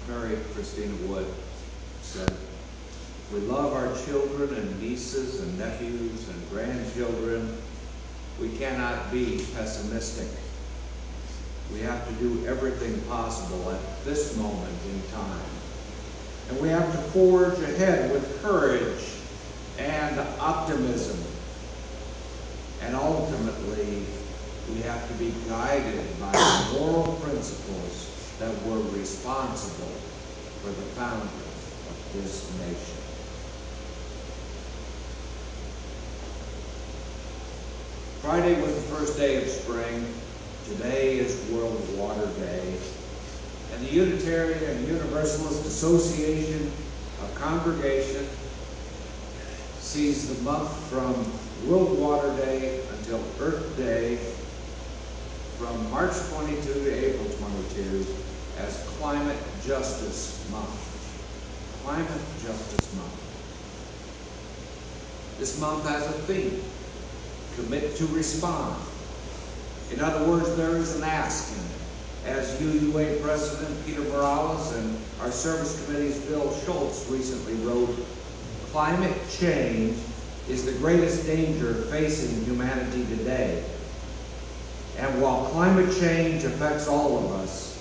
Mary Christina Wood said, "We love our children and nieces and nephews and grandchildren. We cannot be pessimistic. We have to do everything possible at this moment in time. And we have to forge ahead with courage and optimism. And ultimately, we have to be guided by the moral principles that were responsible for the founding of this nation." Friday was the first day of spring. Today is World Water Day. And the Unitarian and Universalist Association of Congregation sees the month from World Water Day until Earth Day, from March 22 to April 22, as Climate Justice Month. Climate Justice Month. This month has a theme: commit to respond. In other words, there is an ask in it. As UUA President Peter Morales and our Service Committee's Bill Schultz recently wrote, "Climate change is the greatest danger facing humanity today. And while climate change affects all of us,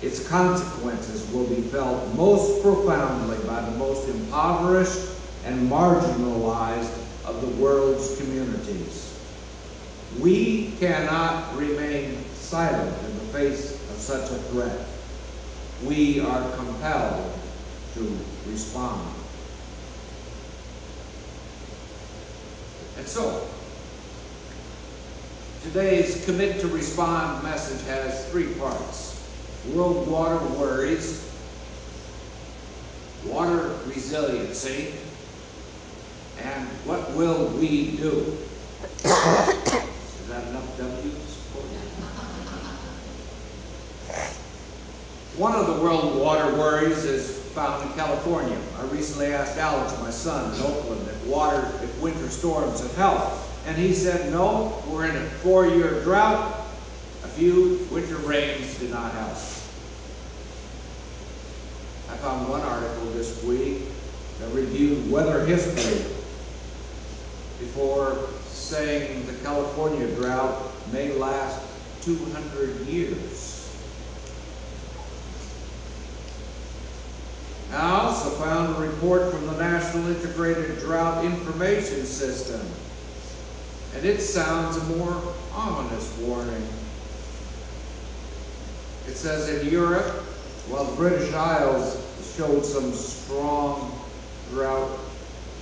its consequences will be felt most profoundly by the most impoverished and marginalized of the world's communities. We cannot remain silent in the face of such a threat. We are compelled to respond." And so, today's Commit to Respond message has three parts: world water worries, water resiliency, and what will we do? Is that enough W's for you? One of the world water worries is found in California. I recently asked Alex, my son, in Oakland, if winter storms had helped. And he said, no, we're in a 4-year drought. A few winter rains did not help. I found one article this week that reviewed weather history before saying the California drought may last 200 years. I also found a report from the National Integrated Drought Information System, and it sounds a more ominous warning. It says in Europe, while the British Isles showed some strong drought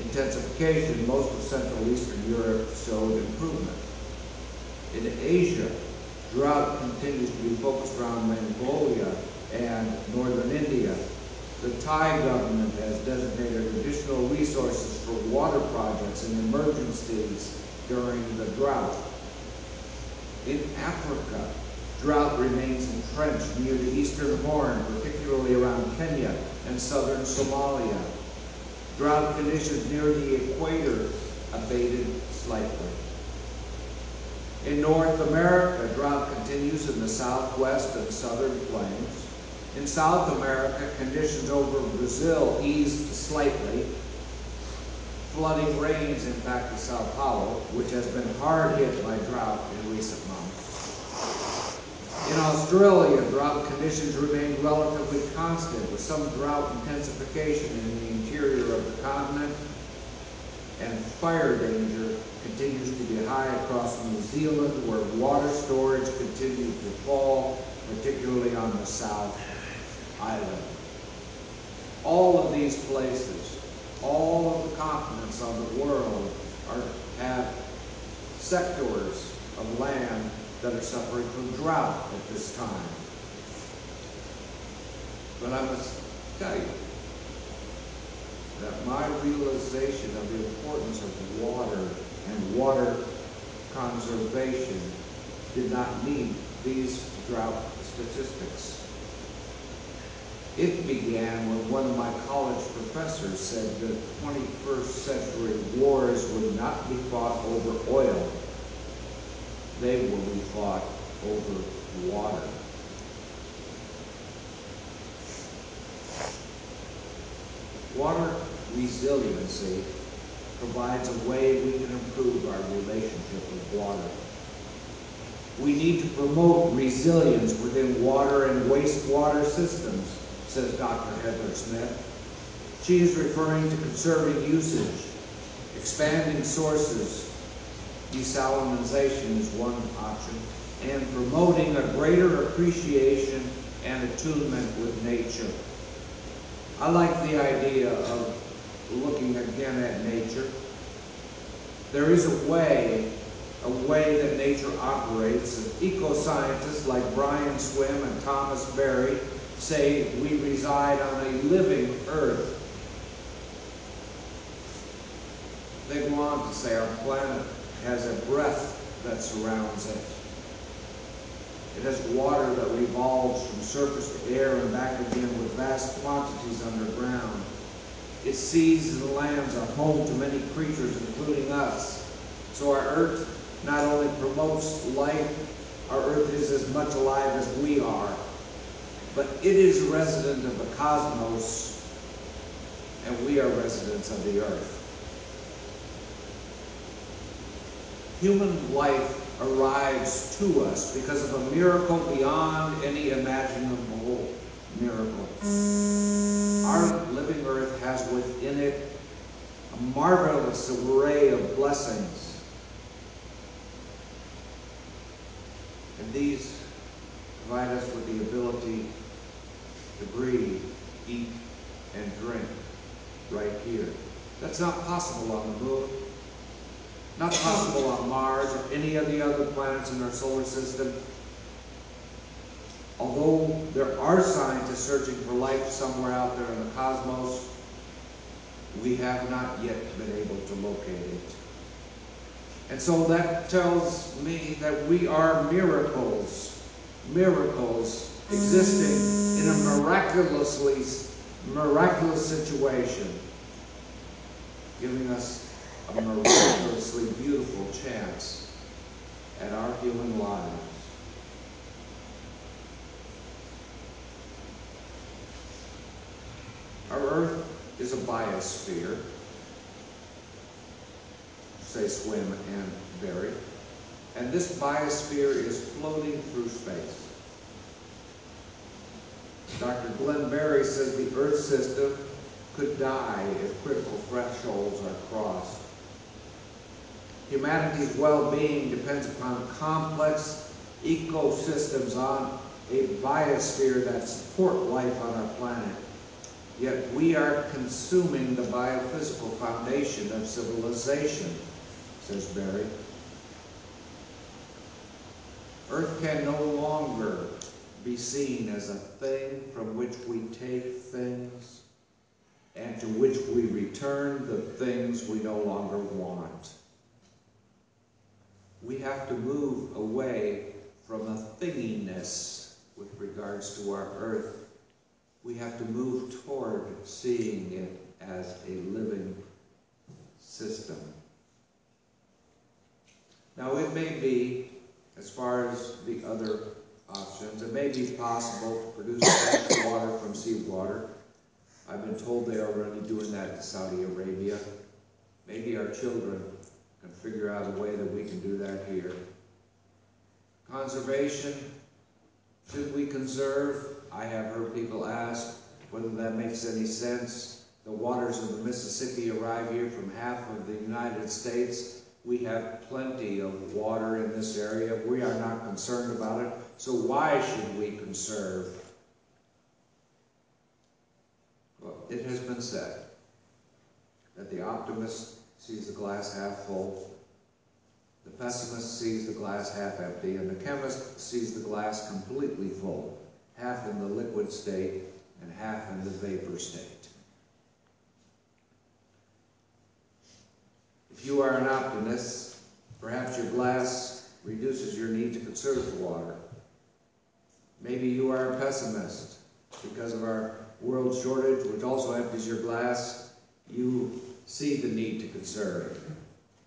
intensification, most of Central Eastern Europe showed improvement. In Asia, drought continues to be focused around Mongolia and northern India. The Thai government has designated additional resources for water projects and emergencies during the drought. In Africa, drought remains entrenched near the Eastern Horn, particularly around Kenya and southern Somalia. Drought conditions near the equator abated slightly. In North America, drought continues in the southwest and southern plains. In South America, conditions over Brazil eased slightly. Flooding rains impacted Sao Paulo, which has been hard hit by drought in recent months. In Australia, drought conditions remain relatively constant, with some drought intensification in the interior of the continent, and fire danger continues to be high across New Zealand, where water storage continues to fall, particularly on the South Island. All of these places, all of the continents of the world have sectors of land that are suffering from drought at this time. But I must tell you that my realization of the importance of water and water conservation did not need these drought statistics. It began when one of my college professors said that 21st century wars would not be fought over oil. They will be fought over water. Water resiliency provides a way we can improve our relationship with water. We need to promote resilience within water and wastewater systems, says Dr. Heather Smith. She is referring to conserving usage, expanding sources, desalinization is one option, and promoting a greater appreciation and attunement with nature. I like the idea of looking again at nature. There is a way that nature operates. Eco-scientists like Brian Swim and Thomas Berry say we reside on a living earth. They go on to say our planet has a breath that surrounds it. It has water that revolves from surface to air and back again with vast quantities underground. Its seas and lands are home to many creatures, including us. So our earth not only promotes life, our earth is as much alive as we are, but it is a resident of the cosmos, and we are residents of the earth. Human life arrives to us because of a miracle beyond any imaginable miracle. Our living earth has within it a marvelous array of blessings. And these provide us with the ability to breathe, eat, and drink right here. That's not possible on the moon, not possible on Mars or any of the other planets in our solar system. Although there are scientists searching for life somewhere out there in the cosmos, we have not yet been able to locate it. And so that tells me that we are miracles existing in a miraculous situation, giving us a miraculously beautiful chance at our human lives. Our Earth is a biosphere, say Swim and Berry, and this biosphere is floating through space. Dr. Glenn Berry says the Earth system could die if critical thresholds are crossed. Humanity's well-being depends upon complex ecosystems on a biosphere that support life on our planet. Yet we are consuming the biophysical foundation of civilization, says Berry. Earth can no longer be seen as a thing from which we take things and to which we return the things we no longer want. We have to move away from a thinginess with regards to our Earth. We have to move toward seeing it as a living system. Now it may be, as far as the other options, it may be possible to produce fresh water from seawater. I've been told they are already doing that in Saudi Arabia. Maybe our children can figure out a way that we can do that here. Conservation, should we conserve? I have heard people ask whether that makes any sense. The waters of the Mississippi arrive here from half of the United States. We have plenty of water in this area. We are not concerned about it. So why should we conserve? Well, it has been said that the optimist sees the glass half full, the pessimist sees the glass half empty, and the chemist sees the glass completely full, half in the liquid state and half in the vapor state. If you are an optimist, perhaps your glass reduces your need to conserve the water. Maybe you are a pessimist because of our world shortage, which also empties your glass, you see the need to conserve.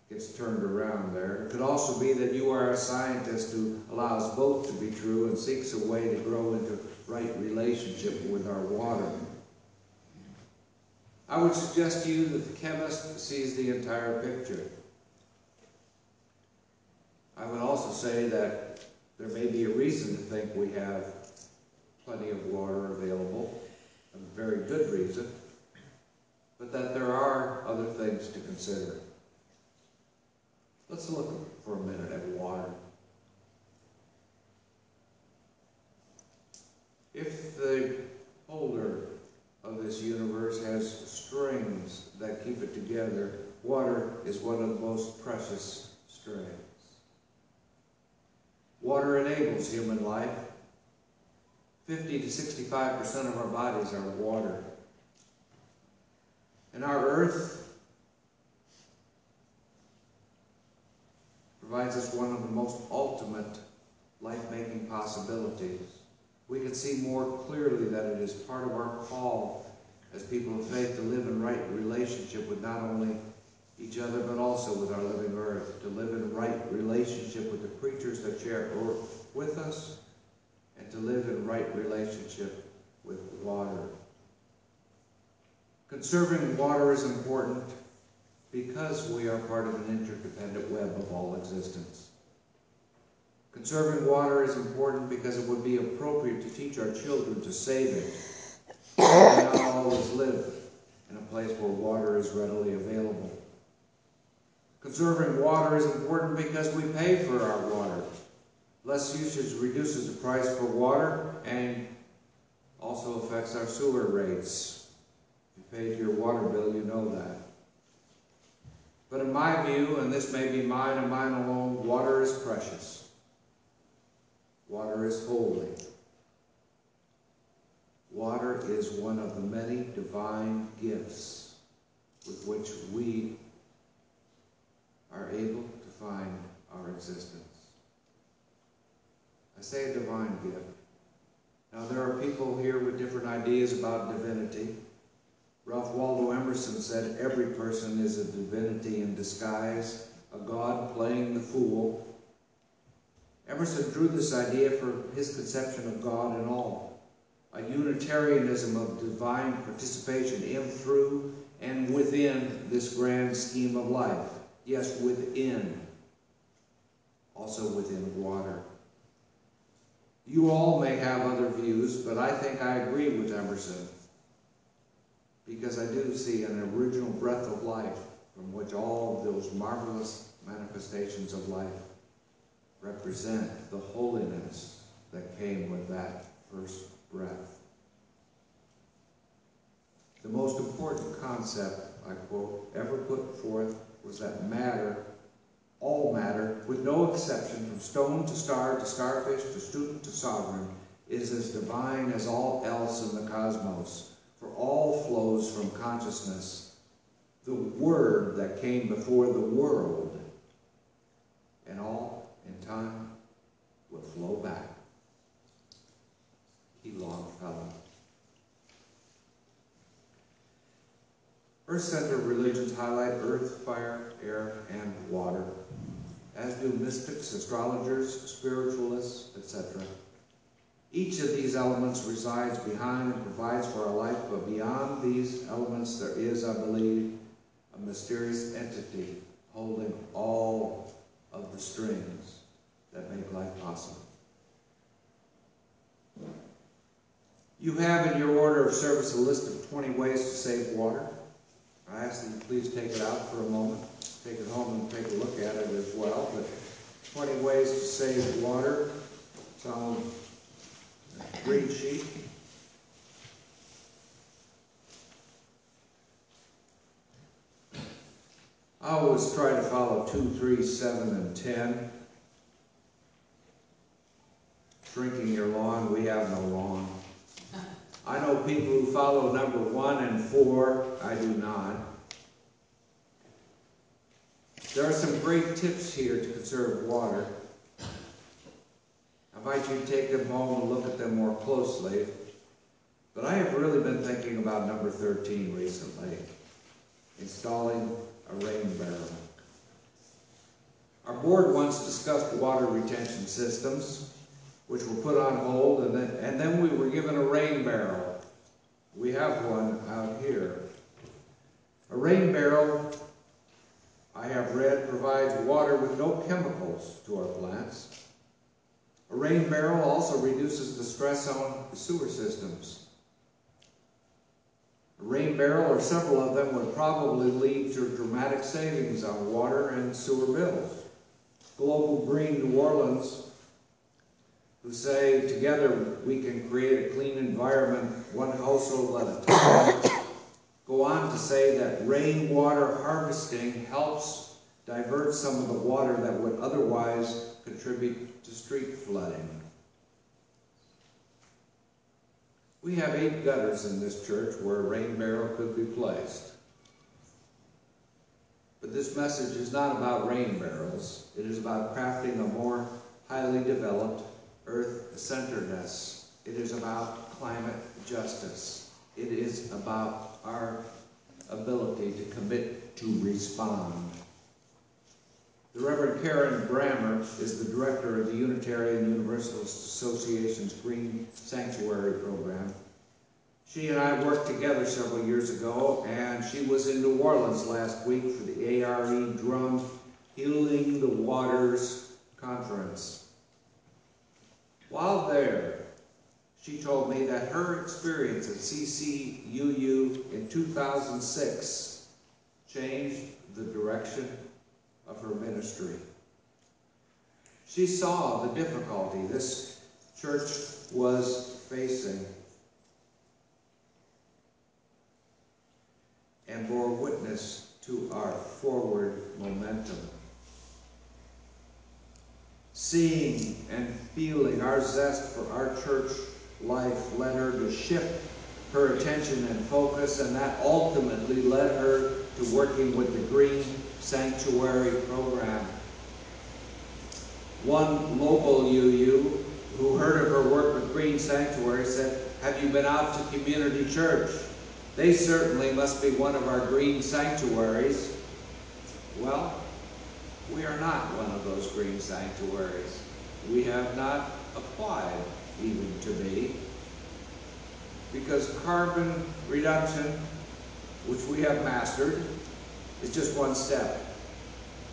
Gets turned around there. It could also be that you are a scientist who allows both to be true and seeks a way to grow into right relationship with our water. I would suggest to you that the chemist sees the entire picture. I would also say that there may be a reason to think we have plenty of water available, a very good reason, but that there are other things to consider. Let's look for a minute at water. If the holder of this universe has strings that keep it together, water is one of the most precious strings. Water enables human life. 50 to 65% of our bodies are water. And our earth provides us one of the most ultimate life-making possibilities. We can see more clearly that it is part of our call as people of faith to live in right relationship with not only each other but also with our living earth, to live in right relationship with the creatures that share earth with us, and to live in right relationship with water. Conserving water is important because we are part of an interdependent web of all existence. Conserving water is important because it would be appropriate to teach our children to save it. We not always live in a place where water is readily available. Conserving water is important because we pay for our water. Less usage reduces the price for water and also affects our sewer rates. If you paid your water bill, you know that. But in my view, and this may be mine and mine alone, water is precious. Water is holy. Water is one of the many divine gifts with which we are able to find our existence. I say a divine gift. Now there are people here with different ideas about divinity. Ralph Waldo Emerson said every person is a divinity in disguise, a god playing the fool. Emerson drew this idea from his conception of God and all, a Unitarianism of divine participation in, through, and within this grand scheme of life. Yes, within, also within water. You all may have other views, but I think I agree with Emerson, because I do see an original breath of life from which all of those marvelous manifestations of life represent the holiness that came with that first breath. The most important concept, I quote, ever put forth was that matter, all matter, with no exception, from stone to star to starfish to student to sovereign, is as divine as all else in the cosmos, for all flows from consciousness, the Word that came before the world, and all in time will flow back. E. Longfellow. Earth-centered religions highlight earth, fire, air, and water, as do mystics, astrologers, spiritualists, etc. Each of these elements resides behind and provides for our life, but beyond these elements there is, I believe, a mysterious entity holding all of the strings that make life possible. You have in your order of service a list of 20 ways to save water. I ask that you please take it out for a moment, take it home and take a look at it as well. But 20 ways to save water. It's on a green sheet. I always try to follow 2, 3, 7, and 10. Shrinking your lawn, we have no lawn. I know people who follow number 1 and 4. I do not. There are some great tips here to conserve water. I invite you to take them home and look at them more closely. But I have really been thinking about number 13 recently, installing a rain barrel. Our board once discussed water retention systems, which were put on hold, and then we were given a rain barrel. We have one out here. A rain barrel, I have read, provides water with no chemicals to our plants. A rain barrel also reduces the stress on sewer systems. A rain barrel, or several of them, would probably lead to dramatic savings on water and sewer bills. Global Green New Orleans, who say together we can create a clean environment one household at a time, go on to say that rainwater harvesting helps divert some of the water that would otherwise contribute to street flooding. We have 8 gutters in this church where a rain barrel could be placed. But this message is not about rain barrels. It is about crafting a more highly developed earth-centeredness. It is about climate justice. It is about our ability to commit to respond. The Reverend Karen Brammer is the director of the Unitarian Universalist Association's Green Sanctuary program. She and I worked together several years ago, and she was in New Orleans last week for the ARE Drum Healing the Waters Conference. While there, she told me that her experience at CCUU in 2006 changed the direction of her ministry. She saw the difficulty this church was facing and bore witness to our forward momentum. Seeing and feeling our zest for our church life led her to shift her attention and focus, and that ultimately led her to working with the Green Sanctuary program. One local UU who heard of her work with Green Sanctuary said, "Have you been out to Community Church? They certainly must be one of our green sanctuaries." Well, we are not one of those green sanctuaries. We have not applied even to be, because carbon reduction, which we have mastered, is just one step.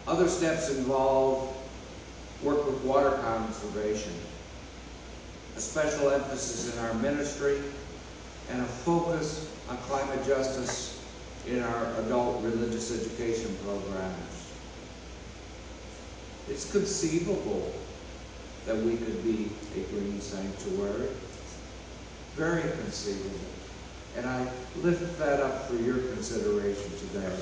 Other steps involve work with water conservation, a special emphasis in our ministry, and a focus on climate justice in our adult religious education programs. It's conceivable that we could be a green sanctuary. Very conceivable. And I lift that up for your consideration today.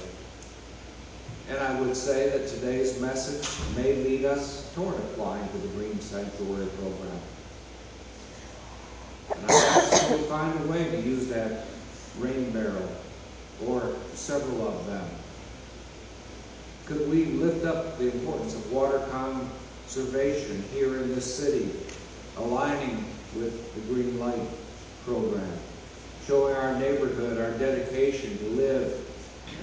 And I would say that today's message may lead us toward applying to the Green Sanctuary program. And I ask that we find a way to use that rain barrel, or several of them. Could we lift up the importance of water conservation here in this city, aligning with the Green Light program, showing our neighborhood our dedication to live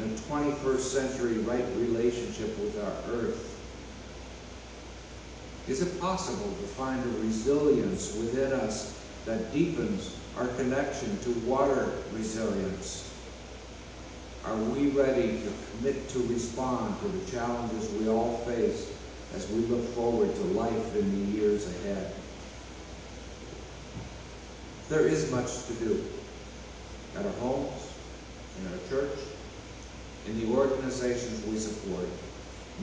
in a 21st century right relationship with our earth? Is it possible to find a resilience within us that deepens our connection to water resilience? Are we ready to commit to respond to the challenges we all face as we look forward to life in the years ahead? There is much to do at our homes, in our church, in the organizations we support.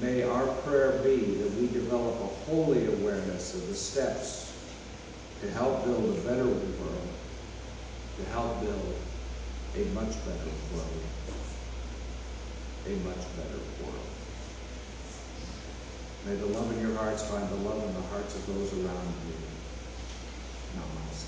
May our prayer be that we develop a holy awareness of the steps to help build a better world, to help build a much better world. A much better world. May the love in your hearts find the love in the hearts of those around you. Namaste.